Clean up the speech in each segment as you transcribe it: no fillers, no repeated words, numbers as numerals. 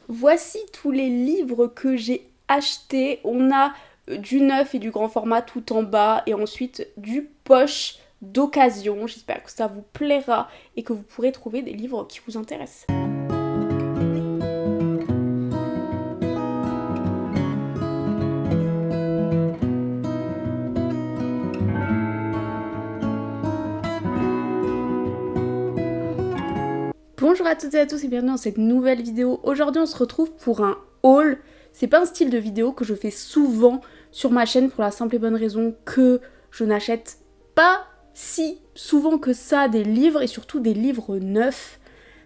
Voici tous les livres que j'ai achetés. On a du neuf et du grand format tout en bas et ensuite du poche d'occasion. J'espère que ça vous plaira et que vous pourrez trouver des livres qui vous intéressent. Bonjour à toutes et à tous et bienvenue dans cette nouvelle vidéo. Aujourd'hui on se retrouve pour un haul. C'est pas un style de vidéo que je fais souvent sur ma chaîne pour la simple et bonne raison que je n'achète pas si souvent que ça des livres et surtout des livres neufs.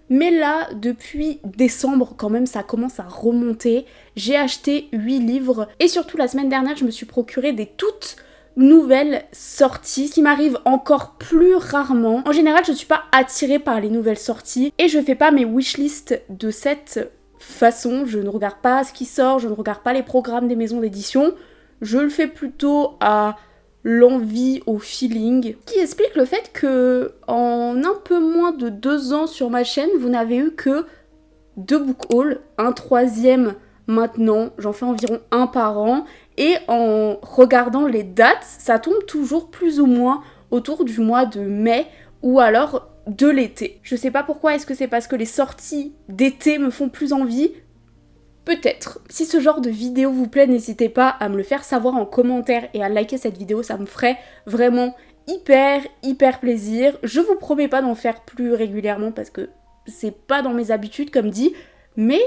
Mais là, depuis décembre, quand même, ça commence à remonter. J'ai acheté 8 livres et surtout la semaine dernière, je me suis procuré des toutes nouvelles sorties, ce qui m'arrive encore plus rarement. En général, je ne suis pas attirée par les nouvelles sorties et je fais pas mes wishlists de cette façon. Je ne regarde pas ce qui sort, je ne regarde pas les programmes des maisons d'édition. Je le fais plutôt à l'envie, au feeling, qui explique le fait que en un peu moins de 2 ans sur ma chaîne, vous n'avez eu que 2 book hauls, un troisième maintenant, j'en fais environ un par an, et en regardant les dates, ça tombe toujours plus ou moins autour du mois de mai ou alors de l'été. Je sais pas pourquoi, est-ce que c'est parce que les sorties d'été me font plus envie ? Peut-être. Si ce genre de vidéo vous plaît, n'hésitez pas à me le faire savoir en commentaire et à liker cette vidéo, ça me ferait vraiment hyper plaisir. Je vous promets pas d'en faire plus régulièrement parce que c'est pas dans mes habitudes comme dit, mais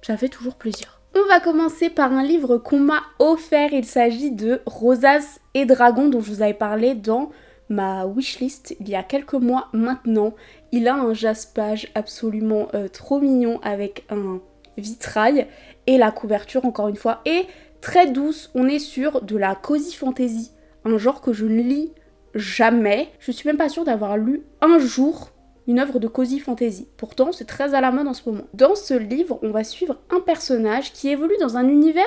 ça fait toujours plaisir. On va commencer par un livre qu'on m'a offert, il s'agit de Rosas et Dragons dont je vous avais parlé dans ma wishlist il y a quelques mois maintenant. Il a un jaspage absolument trop mignon avec un vitrail et la couverture encore une fois est très douce. On est sur de la cozy fantasy, un genre que je ne lis jamais. Je suis même pas sûre d'avoir lu un jour une œuvre de cozy fantasy. Pourtant c'est très à la mode en ce moment. Dans ce livre on va suivre un personnage qui évolue dans un univers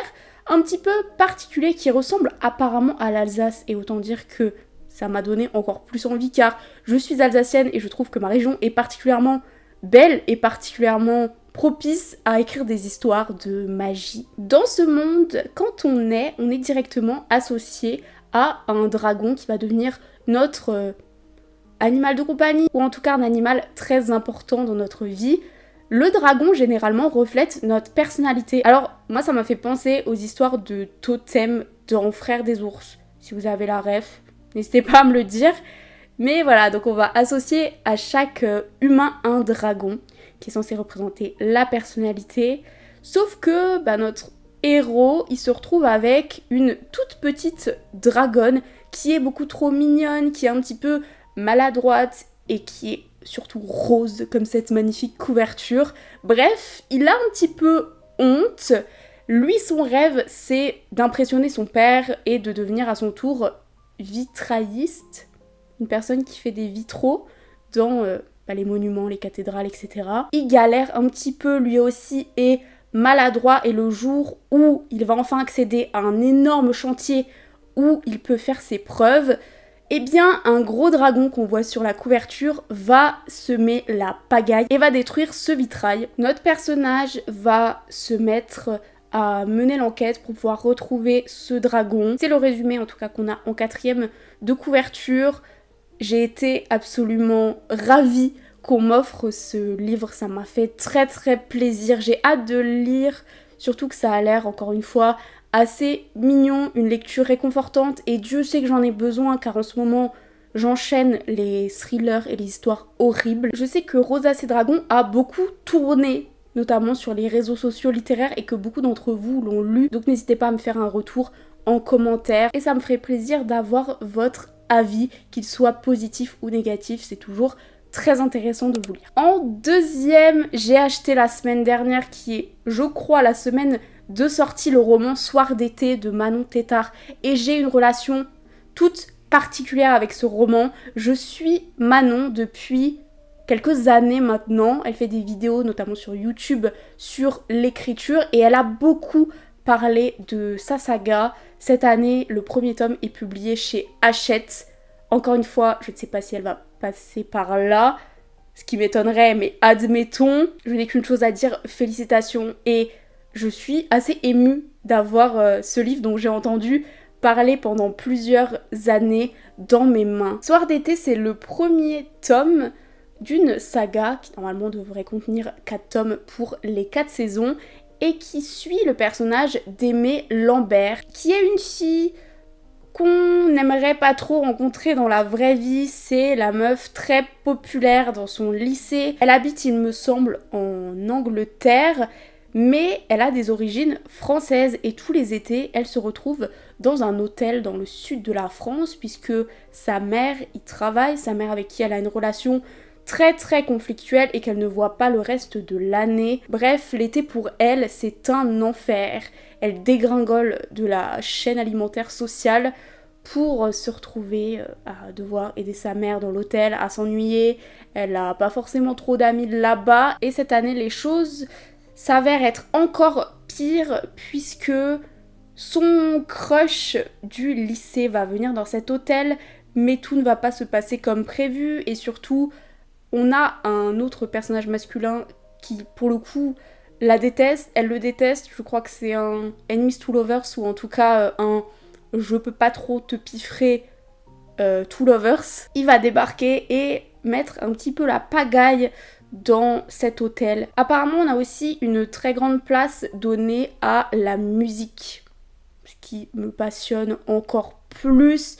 un petit peu particulier qui ressemble apparemment à l'Alsace et autant dire que ça m'a donné encore plus envie car je suis alsacienne et je trouve que ma région est particulièrement belle et particulièrement propice à écrire des histoires de magie. Dans ce monde, quand on est directement associé à un dragon qui va devenir notre animal de compagnie, ou en tout cas un animal très important dans notre vie. Le dragon généralement reflète notre personnalité. Alors moi ça m'a fait penser aux histoires de totem dans Frères des ours. Si vous avez la ref, n'hésitez pas à me le dire. Mais voilà, donc on va associer à chaque humain un dragon qui est censé représenter la personnalité. Sauf que notre héros, il se retrouve avec une toute petite dragonne qui est beaucoup trop mignonne, qui est un petit peu maladroite et qui est surtout rose comme cette magnifique couverture. Bref, il a un petit peu honte. Lui, son rêve, c'est d'impressionner son père et de devenir à son tour vitrailliste. Une personne qui fait des vitraux dans les monuments, les cathédrales, etc. Il galère un petit peu lui aussi et maladroit et le jour où il va enfin accéder à un énorme chantier où il peut faire ses preuves, eh bien un gros dragon qu'on voit sur la couverture va semer la pagaille et va détruire ce vitrail. Notre personnage va se mettre à mener l'enquête pour pouvoir retrouver ce dragon. C'est le résumé en tout cas qu'on a en 4e de couverture. J'ai été absolument ravie qu'on m'offre ce livre, ça m'a fait très plaisir. J'ai hâte de le lire, surtout que ça a l'air encore une fois assez mignon, une lecture réconfortante et Dieu sait que j'en ai besoin car en ce moment j'enchaîne les thrillers et les histoires horribles. Je sais que Rosas et Dragons a beaucoup tourné, notamment sur les réseaux sociaux littéraires et que beaucoup d'entre vous l'ont lu, donc n'hésitez pas à me faire un retour en commentaire et ça me ferait plaisir d'avoir votre avis, qu'il soit positif ou négatif, c'est toujours très intéressant de vous lire. En 2e, j'ai acheté la semaine dernière, qui est, je crois, la semaine de sortie, le roman Soir d'été de Manon Tétart. Et j'ai une relation toute particulière avec ce roman. Je suis Manon depuis quelques années maintenant. Elle fait des vidéos, notamment sur YouTube, sur l'écriture. Et elle a beaucoup parlé de sa saga. Cette année, le 1er tome est publié chez Hachette. Encore une fois, je ne sais pas si elle va passer par là. ce qui m'étonnerait, mais admettons, je n'ai qu'une chose à dire, félicitations. Et je suis assez émue d'avoir ce livre dont j'ai entendu parler pendant plusieurs années dans mes mains. Soir d'été, c'est le premier tome d'une saga qui normalement devrait contenir 4 tomes pour les 4 saisons et qui suit le personnage d'Aimée Lambert, qui est une fille qu'on n'aimerait pas trop rencontrer dans la vraie vie. C'est la meuf très populaire dans son lycée. Elle habite, il me semble, en Angleterre, mais elle a des origines françaises et tous les étés, elle se retrouve dans un hôtel dans le sud de la France puisque sa mère y travaille, sa mère avec qui elle a une relation très conflictuelle et qu'elle ne voit pas le reste de l'année. Bref, l'été pour elle, c'est un enfer. Elle dégringole de la chaîne alimentaire sociale pour se retrouver à devoir aider sa mère dans l'hôtel, à s'ennuyer. Elle a pas forcément trop d'amis là-bas et cette année, les choses s'avèrent être encore pire puisque son crush du lycée va venir dans cet hôtel, mais tout ne va pas se passer comme prévu et surtout on a un autre personnage masculin qui, pour le coup, la déteste, elle le déteste. Je crois que c'est un enemies to lovers ou en tout cas un je peux pas trop te piffrer to lovers. Il va débarquer et mettre un petit peu la pagaille dans cet hôtel. Apparemment, on a aussi une très grande place donnée à la musique, ce qui me passionne encore plus.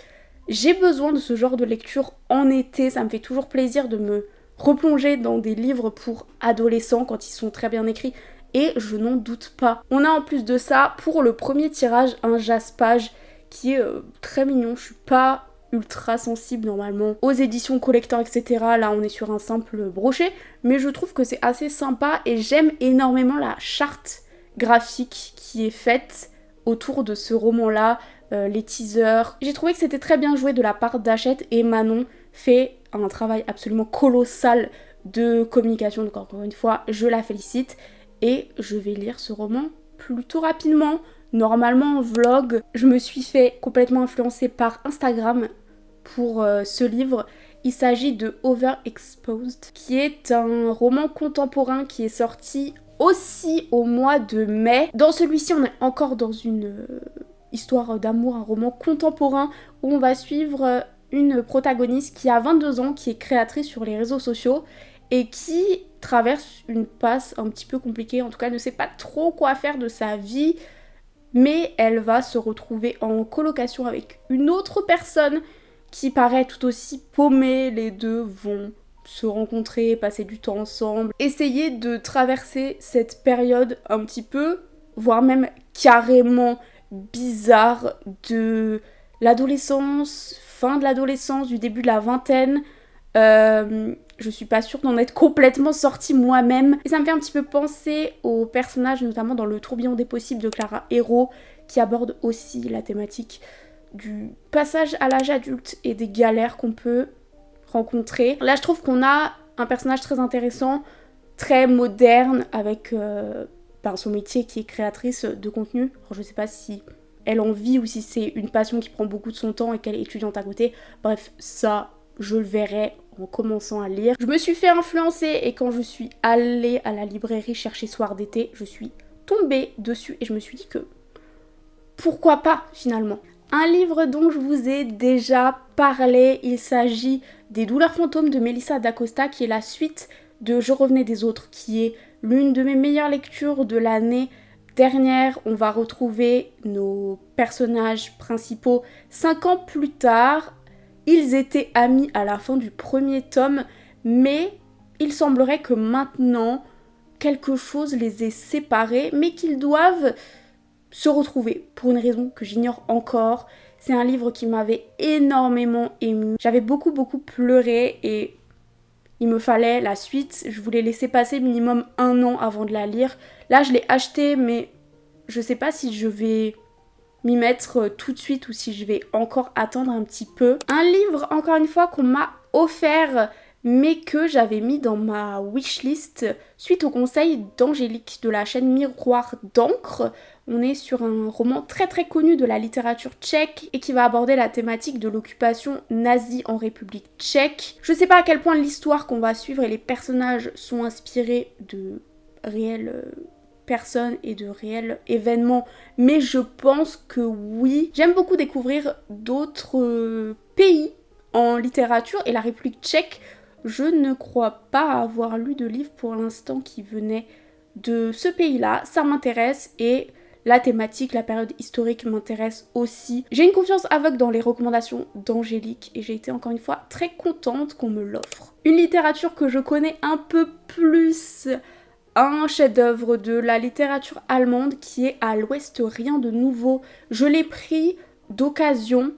J'ai besoin de ce genre de lecture en été, ça me fait toujours plaisir de me replonger dans des livres pour adolescents quand ils sont très bien écrits et je n'en doute pas. On a en plus de ça pour le premier tirage un jaspage qui est très mignon. Je suis pas ultra sensible normalement aux éditions collector etc. Là on est sur un simple brochet mais je trouve que c'est assez sympa et j'aime énormément la charte graphique qui est faite autour de ce roman là, les teasers. J'ai trouvé que c'était très bien joué de la part d'Hachette et Manon fait un travail absolument colossal de communication, donc encore une fois je la félicite et je vais lire ce roman plutôt rapidement. Normalement en vlog, je me suis fait complètement influencer par Instagram pour ce livre. Il s'agit de Overexposed qui est un roman contemporain qui est sorti aussi au mois de mai. Dans celui-ci on est encore dans une histoire d'amour, un roman contemporain où on va suivre une protagoniste qui a 22 ans, qui est créatrice sur les réseaux sociaux et qui traverse une passe un petit peu compliquée. En tout cas, elle ne sait pas trop quoi faire de sa vie, mais elle va se retrouver en colocation avec une autre personne qui paraît tout aussi paumée. Les deux vont se rencontrer, passer du temps ensemble, essayer de traverser cette période un petit peu, voire même carrément bizarre de l'adolescence, fin de l'adolescence, du début de la vingtaine. Je suis pas sûre d'en être complètement sortie moi-même. Et ça me fait un petit peu penser aux personnages, notamment dans Le tourbillon des possibles de Clara Hérault, qui aborde aussi la thématique du passage à l'âge adulte et des galères qu'on peut rencontrer. Là, je trouve qu'on a un personnage très intéressant, très moderne, avec son métier qui est créatrice de contenu. Alors, je sais pas si elle en vit ou si c'est une passion qui prend beaucoup de son temps et qu'elle est étudiante à côté. Bref, ça, je le verrai en commençant à lire. Je me suis fait influencer et quand je suis allée à la librairie chercher Soir d'été, je suis tombée dessus et je me suis dit que pourquoi pas finalement. Un livre dont je vous ai déjà parlé, il s'agit des Douleurs fantômes de Melissa d'Acosta qui est la suite de Je revenais des autres, qui est l'une de mes meilleures lectures de l'année dernière. On va retrouver nos personnages principaux 5 ans plus tard. Ils étaient amis à la fin du premier tome, mais il semblerait que maintenant quelque chose les ait séparés, mais qu'ils doivent se retrouver pour une raison que j'ignore encore. C'est un livre qui m'avait énormément émue. J'avais beaucoup pleuré et il me fallait la suite. Je voulais laisser passer minimum 1 an avant de la lire. Là, je l'ai acheté, mais je sais pas si je vais m'y mettre tout de suite ou si je vais encore attendre un petit peu. Un livre, encore une fois, qu'on m'a offert mais que j'avais mis dans ma wishlist suite au conseil d'Angélique de la chaîne Miroir d'encre. On est sur un roman très très connu de la littérature tchèque et qui va aborder la thématique de l'occupation nazie en République tchèque. Je sais pas à quel point l'histoire qu'on va suivre et les personnages sont inspirés de réelles personnes et de réels événements, mais je pense que oui. J'aime beaucoup découvrir d'autres pays en littérature et la République tchèque, je ne crois pas avoir lu de livre pour l'instant qui venait de ce pays-là. Ça m'intéresse et la thématique, la période historique m'intéresse aussi. J'ai une confiance aveugle dans les recommandations d'Angélique et j'ai été encore une fois très contente qu'on me l'offre. Une littérature que je connais un peu plus, un chef-d'œuvre de la littérature allemande qui est À l'Ouest, rien de nouveau. Je l'ai pris d'occasion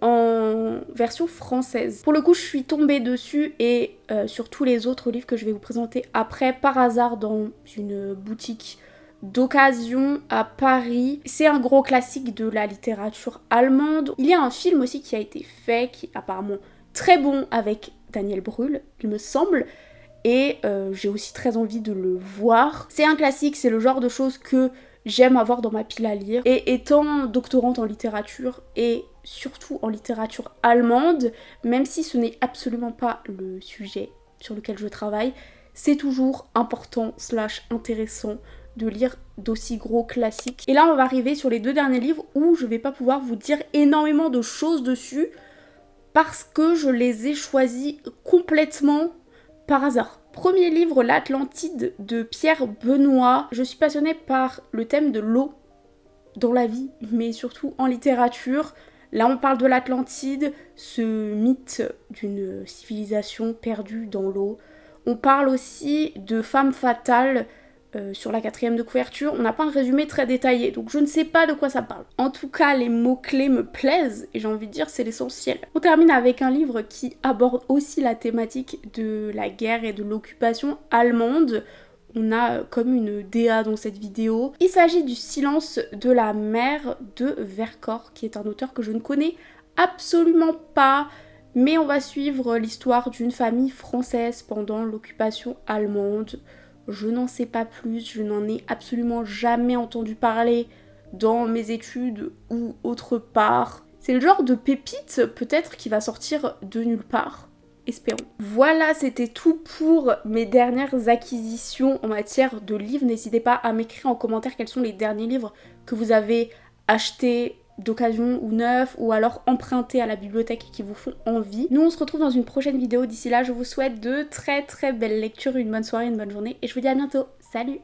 en version française. Pour le coup, je suis tombée dessus et sur tous les autres livres que je vais vous présenter après, par hasard dans une boutique d'occasion à Paris. C'est un gros classique de la littérature allemande. Il y a un film aussi qui a été fait, qui est apparemment très bon avec Daniel Brühl, il me semble. Et j'ai aussi très envie de le voir. C'est un classique, c'est le genre de choses que j'aime avoir dans ma pile à lire. Et étant doctorante en littérature et surtout en littérature allemande, même si ce n'est absolument pas le sujet sur lequel je travaille, c'est toujours important / intéressant de lire d'aussi gros classiques. Et là on va arriver sur les 2 derniers livres où je vais pas pouvoir vous dire énormément de choses dessus parce que je les ai choisis complètement par hasard. Premier livre, L'Atlantide de Pierre Benoît. Je suis passionnée par le thème de l'eau dans la vie, mais surtout en littérature. Là, on parle de l'Atlantide, ce mythe d'une civilisation perdue dans l'eau. On parle aussi de femmes fatales sur la 4e de couverture. On n'a pas un résumé très détaillé, donc je ne sais pas de quoi ça parle. En tout cas, les mots-clés me plaisent et j'ai envie de dire c'est l'essentiel. On termine avec un livre qui aborde aussi la thématique de la guerre et de l'occupation allemande. On a comme une DA dans cette vidéo. Il s'agit du Silence de la mer de Vercors, qui est un auteur que je ne connais absolument pas. Mais on va suivre l'histoire d'une famille française pendant l'occupation allemande. Je n'en sais pas plus, je n'en ai absolument jamais entendu parler dans mes études ou autre part. C'est le genre de pépite peut-être qui va sortir de nulle part. Espérons. Voilà, c'était tout pour mes dernières acquisitions en matière de livres. N'hésitez pas à m'écrire en commentaire quels sont les derniers livres que vous avez achetés d'occasion ou neufs ou alors empruntés à la bibliothèque qui vous font envie. Nous on se retrouve dans une prochaine vidéo. D'ici là, je vous souhaite de très très belles lectures, une bonne soirée, une bonne journée et je vous dis à bientôt. Salut!